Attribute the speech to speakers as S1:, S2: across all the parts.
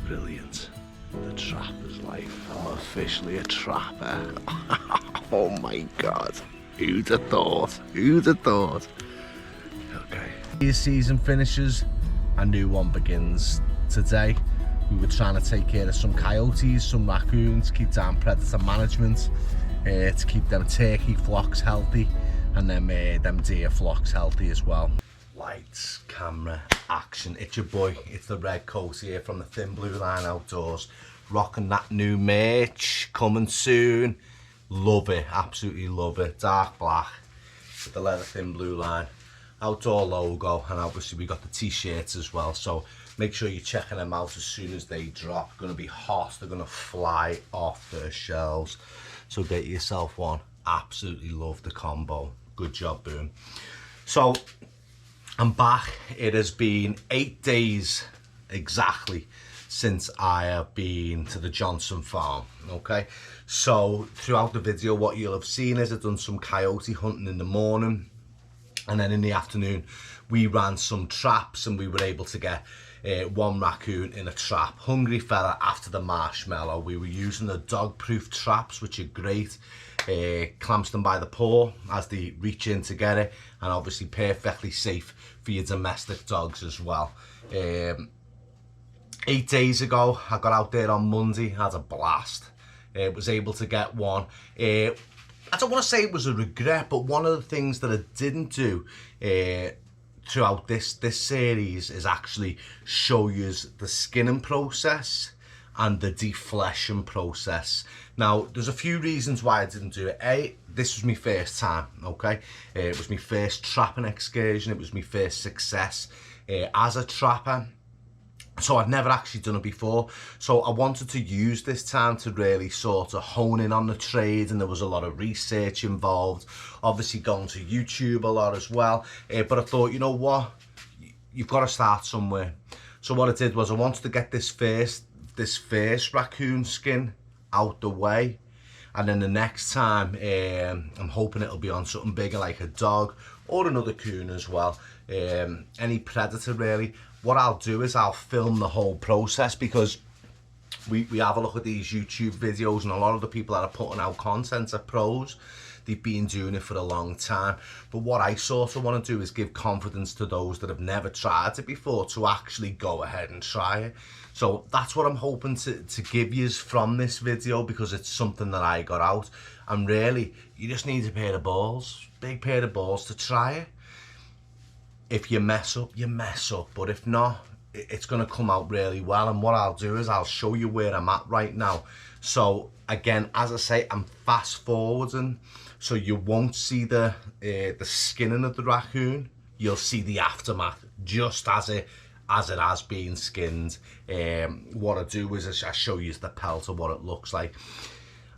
S1: brilliant. The trapper's life. I'm officially a trapper. Oh my god. Who'd have thought? Who'd have thought? Okay. Your season finishes, a new one begins. Today, we were trying to take care of some coyotes, some raccoons, keep down predator management, to keep them turkey flocks healthy, and them deer flocks healthy as well. Lights, camera, action. It's your boy, it's the Red Coat here from the Thin Blue Line Outdoors. Rocking that new merch, coming soon. Love it, absolutely love it. Dark black with the leather Thin Blue Line outdoor logo, and obviously we got the t-shirts as well, so make sure you're checking them out as soon as they drop. Gonna be hot, they're gonna fly off the shelves, so get yourself one. Absolutely love the combo. Good job, Boom. So I'm back. It has been 8 days exactly since I have been to the Johnson farm. Okay, so throughout the video what you'll have seen is I've done some coyote hunting in the morning, and then in the afternoon we ran some traps and we were able to get one raccoon in a trap. Hungry fella after the marshmallow. We were using the dog proof traps, which are great. Clamps them by the paw as they reach in to get it, and obviously perfectly safe for your domestic dogs as well. 8 days ago I got out there on Monday, had a blast. Was able to get one. I don't want to say it was a regret, but one of the things that I didn't do throughout this series is actually show you the skinning process and the defleshing process. Now, there's a few reasons why I didn't do it. A, this was my first time, okay? It was my first trapping excursion. It was my first success as a trapper. So I'd never actually done it before. So I wanted to use this time to really sort of hone in on the trade, and there was a lot of research involved. Obviously going to YouTube a lot as well. But I thought, you know what? You've got to start somewhere. So what I did was I wanted to get this first raccoon skin out the way, and then the next time I'm hoping it'll be on something bigger like a dog or another coon as well, any predator really. What I'll do is I'll film the whole process, because we have a look at these YouTube videos and a lot of the people that are putting out content are pros. They've been doing it for a long time. But what I sort of want to do is give confidence to those that have never tried it before to actually go ahead and try it. So that's what I'm hoping to give you from this video, because it's something that I got out. And really, you just need a pair of balls, big pair of balls to try it. If you mess up, you mess up. But if not, it's going to come out really well. And what I'll do is I'll show you where I'm at right now. So again, as I say, I'm fast forwarding, so you won't see the skinning of the raccoon. You'll see the aftermath just as it has been skinned. What I do is I show you the pelt of what it looks like.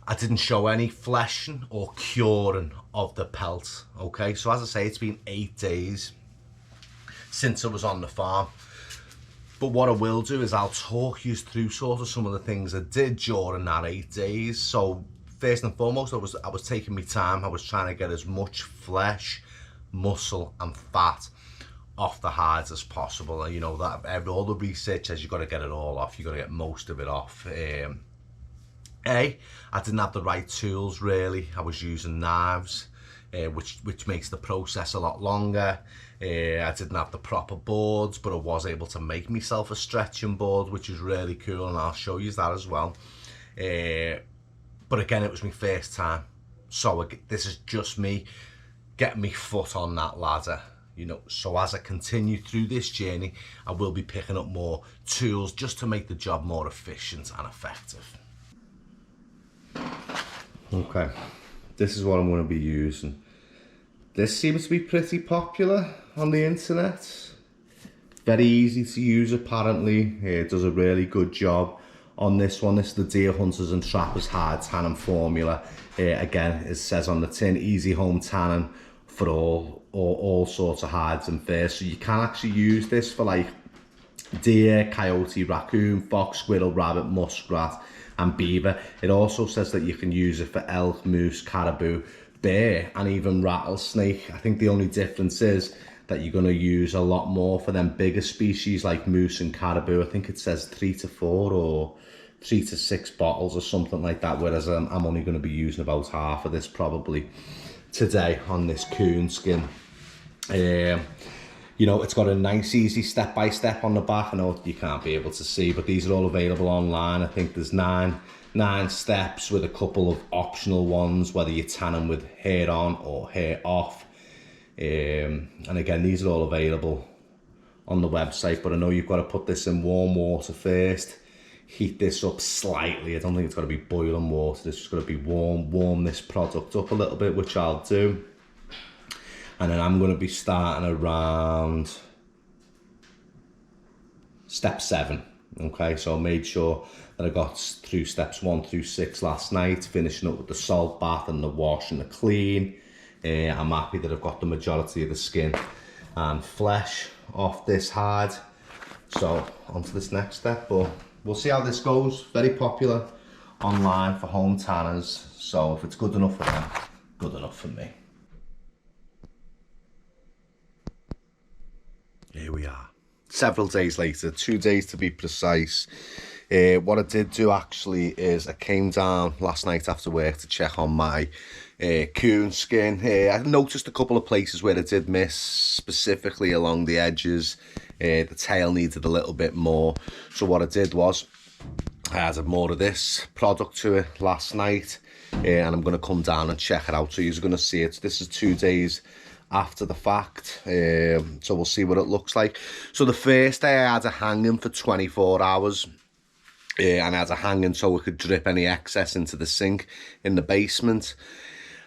S1: I didn't show any fleshing or curing of the pelt. Okay, so as I say, it's been 8 days since I was on the farm. But what I will do is I'll talk you through sort of some of the things I did during that 8 days. So first and foremost, I was taking my time. I was trying to get as much flesh, muscle and fat off the hides as possible. And you know that all the research says you've got to get it all off. You've got to get most of it off. I didn't have the right tools really. I was using knives, which makes the process a lot longer. I didn't have the proper boards, but I was able to make myself a stretching board, which is really cool, and I'll show you that as well. But again, it was my first time, so this is just me getting my foot on that ladder, you know. So as I continue through this journey, I will be picking up more tools just to make the job more efficient and effective. Okay, this is what I'm going to be using. This seems to be pretty popular on the internet. Very easy to use apparently. It does a really good job on this one. This is the Deer Hunters and Trappers Hide Tanning Formula. Again, it says on the tin, easy home tanning for all sorts of hides and furs. So you can actually use this for like deer, coyote, raccoon, fox, squirrel, rabbit, muskrat and beaver. It also says that you can use it for elk, moose, caribou, bear and even rattlesnake. I think the only difference is that you're going to use a lot more for them bigger species like moose and caribou. I think it says 3 to 4 or 3 to 6 bottles or something like that, whereas I'm only going to be using about half of this probably today on this coon skin. You know, it's got a nice easy step-by-step on the back. I know you can't be able to see, but these are all available online. I think there's nine steps with a couple of optional ones, whether you tan them with hair on or hair off. And again, these are all available on the website, but I know you've got to put this in warm water first, heat this up slightly. I don't think it's got to be boiling water, this is going to be warm this product up a little bit, which I'll do. And then I'm going to be starting around step 7. Okay, so I made sure that I got through steps 1 through 6 last night, finishing up with the salt bath and the wash and the clean. I'm happy that I've got the majority of the skin and flesh off this hide. So on to this next step, but we'll see how this goes. Very popular online for home tanners, so if it's good enough for them, good enough for me. Here we are, several days later, 2 days to be precise. What I did do actually is I came down last night after work to check on my coon skin. I noticed a couple of places where it did miss, specifically along the edges. The tail needed a little bit more. So what I did was I added more of this product to it last night, and I'm going to come down and check it out. So you're going to see it. This is 2 days after the fact, so we'll see what it looks like. So the first day I had a hanging for 24 hours. And I had a hanging so we could drip any excess into the sink in the basement.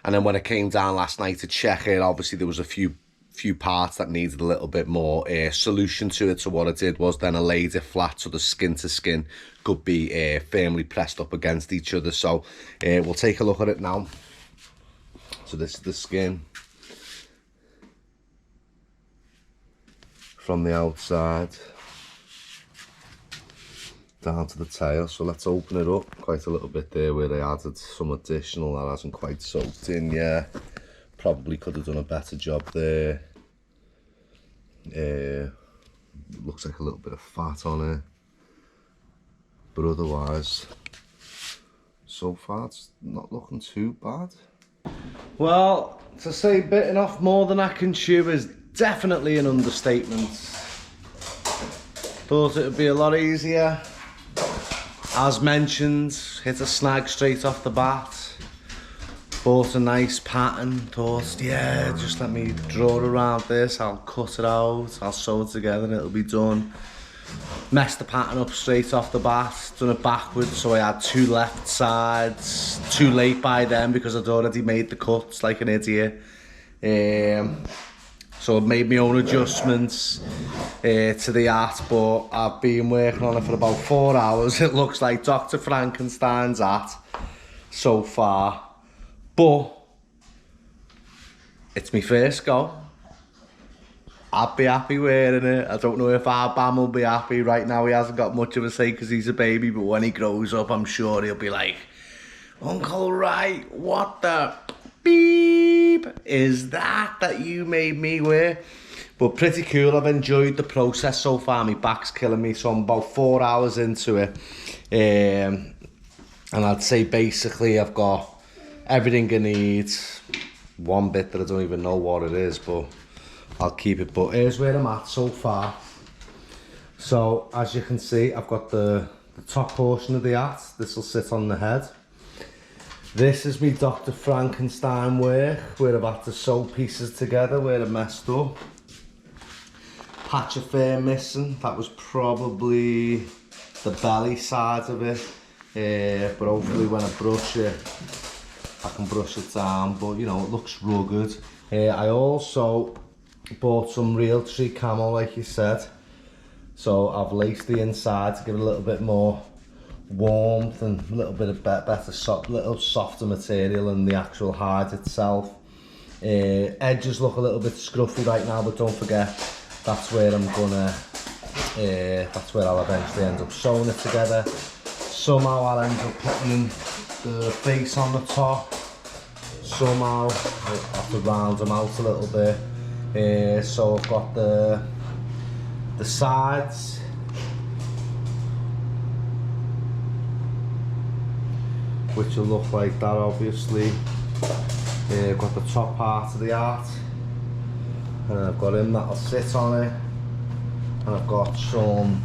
S1: And then when I came down last night to check it, obviously there was a few parts that needed a little bit more solution to it. So what I did was then I laid it flat so the skin to skin could be firmly pressed up against each other. So we'll take a look at it now. So this is the skin from the outside down to the tail. So let's open it up. Quite a little bit there where they added some additional that hasn't quite soaked in yet. Probably could have done a better job there. Looks like a little bit of fat on it, but otherwise so far it's not looking too bad. Well, to say bitten off more than I can chew is definitely an understatement. Thought it would be a lot easier. As mentioned, hit a snag straight off the bat. Bought a nice pattern, thought, yeah, just let me draw around this, I'll cut it out, I'll sew it together and it'll be done. Messed the pattern up straight off the bat, done it backwards, so I had 2 left sides. Too late by then because I'd already made the cuts like an idiot. So I've made my own adjustments to the art, but I've been working on it for about 4 hours. It looks like Dr. Frankenstein's art so far, but it's my first go. I'd be happy wearing it. I don't know if our Bam will be happy. Right now he hasn't got much of a say because he's a baby, but when he grows up I'm sure he'll be like, Uncle Wright, what the beep is that you made me wear? But pretty cool. I've enjoyed the process so far. My back's killing me, so I'm about 4 hours into it, and I'd say basically I've got everything I need. One bit that I don't even know what it is, but I'll keep it. But here's where I'm at so far. So as you can see, I've got the top portion of the hat. This will sit on the head. This is me Dr. Frankenstein work, where I've had to sew pieces together where I messed up. Patch of fur missing, that was probably the belly side of it. But hopefully when I brush it, I can brush it down, but you know, it looks rugged. I also bought some Realtree camo, like you said. So I've laced the inside to give it a little bit more warmth and a little bit of better little softer material than the actual hide itself. Edges look a little bit scruffy right now, but don't forget that's where I'm gonna that's where I'll eventually end up sewing it together. Somehow I'll end up putting the face on the top. Somehow I'll have to round them out a little bit. So I've got the sides, which will look like that obviously. I've got the top part of the art, and I've got him that'll sit on it, and I've got some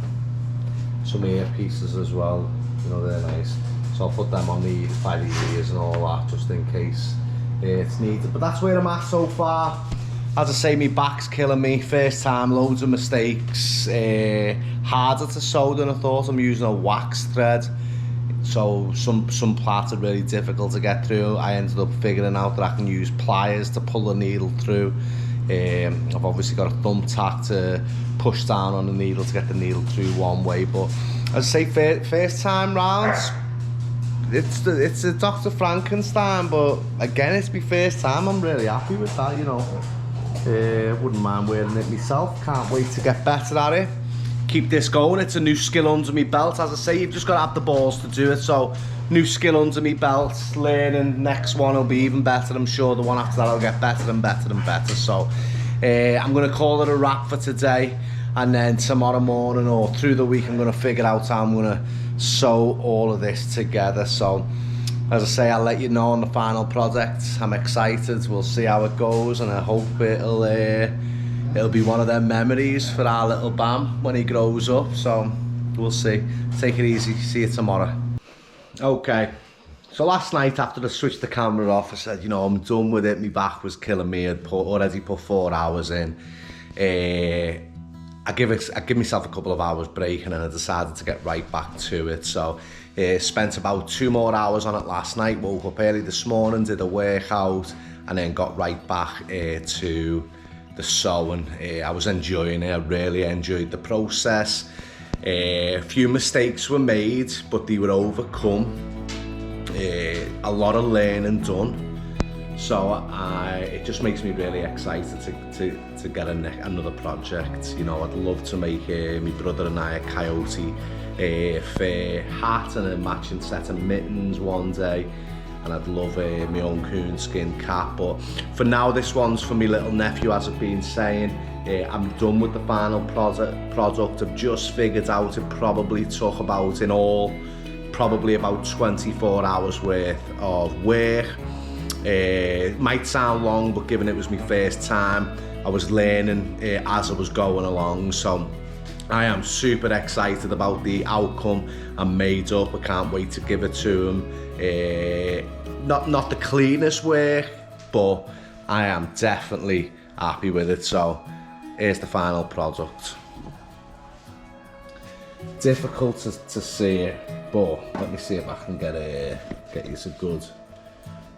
S1: ear pieces as well, you know, they're nice. So I'll put them on by the ears and all that, just in case it's needed. But that's where I'm at so far. As I say, my back's killing me. First time, loads of mistakes. Harder to sew than I thought. I'm using a wax thread, so some parts are really difficult to get through. I ended up figuring out that I can use pliers to pull the needle through. I've obviously got a thumbtack to push down on the needle to get the needle through one way. But as I say, first time rounds, it's a Dr. Frankenstein, but again, it's my first time. I'm really happy with that, you know. Wouldn't mind wearing it myself. Can't wait to get better at it. Keep this going. It's a new skill under my belt. As I say, you've just got to have the balls to do it. So, new skill under my belt. Learning. Next one will be even better. I'm sure the one after that will get better and better and better. So, I'm going to call it a wrap for today. And then tomorrow morning or through the week, I'm going to figure out how I'm going to sew all of this together. So, as I say, I'll let you know on the final product. I'm excited. We'll see how it goes, and I hope it'll be one of them memories for our little Bam when he grows up. So we'll see. Take it easy. See you tomorrow. Okay. So last night, after I switched the camera off, I said, you know, I'm done with it. My back was killing me. I'd already put 4 hours in. I give myself a couple of hours break, and then I decided to get right back to it. So spent about 2 more hours on it last night, woke up early this morning, did a workout, and then got right back to the sewing. I was enjoying it. I really enjoyed the process. A few mistakes were made, but they were overcome. A lot of learning done. So it just makes me really excited to get another project. You know, I'd love to make my brother and I a coyote fair hat and a matching set of mittens one day, and I'd love my own coonskin cap. But for now, this one's for my little nephew, as I've been saying. I'm done with the final product. I've just figured out it probably took about, in all, probably about 24 hours worth of work. It might sound long, but given it was my first time, I was learning as I was going along. So I am super excited about the outcome. I'm made up. I can't wait to give it to him. Not the cleanest work, but I am definitely happy with it. So here's the final product. Difficult to see it, but let me see if I can get you some good.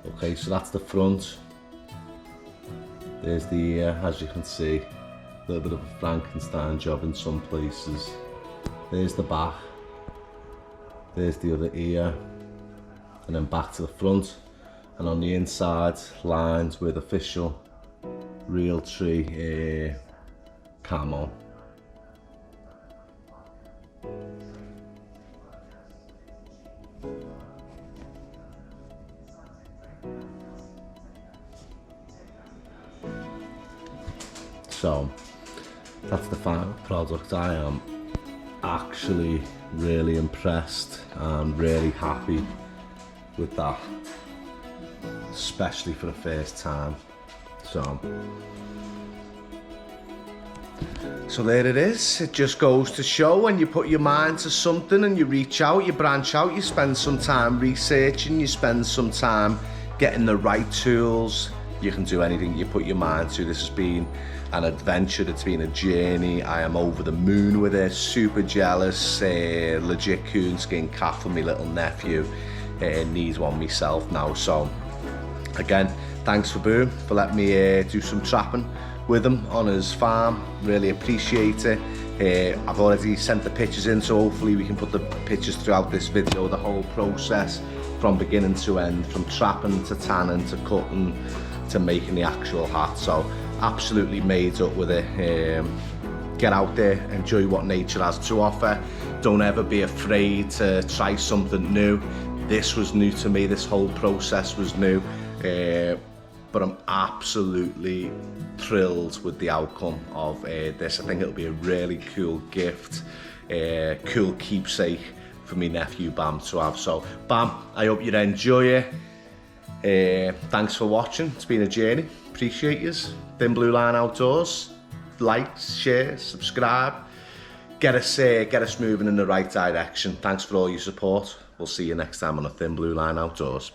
S1: Okay, so that's the front. There's the ear, as you can see. A little bit of a Frankenstein job in some places. There's the back. There's the other ear. And then back to the front. And on the inside, lined with official real tree camo. So that's the final product. I am actually really impressed and really happy with that, especially for the first time. So there it is. It just goes to show, when you put your mind to something and you reach out, you branch out, you spend some time researching, you spend some time getting the right tools, you can do anything you put your mind to. This has been an adventure, it's been a journey. I am over the moon with it, super jealous. Legit coonskin cap for my little nephew. Need one myself now. So again, thanks for Boom for letting me do some trapping with him on his farm. Really appreciate it. I've already sent the pictures in, so hopefully we can put the pictures throughout this video, the whole process from beginning to end, from trapping to tanning to cutting to making the actual hat. So absolutely made up with it. Get out there, enjoy what nature has to offer. Don't ever be afraid to try something new. This was new to me, this whole process was new. but I'm absolutely thrilled with the outcome of this. I think it'll be a really cool gift, cool keepsake for me nephew Bam to have. So Bam, I hope you enjoy it. Thanks for watching. It's been a journey. Appreciate yous. Thin Blue Line Outdoors. Like, share, subscribe. Get us moving in the right direction. Thanks for all your support. We'll see you next time on a Thin Blue Line Outdoors.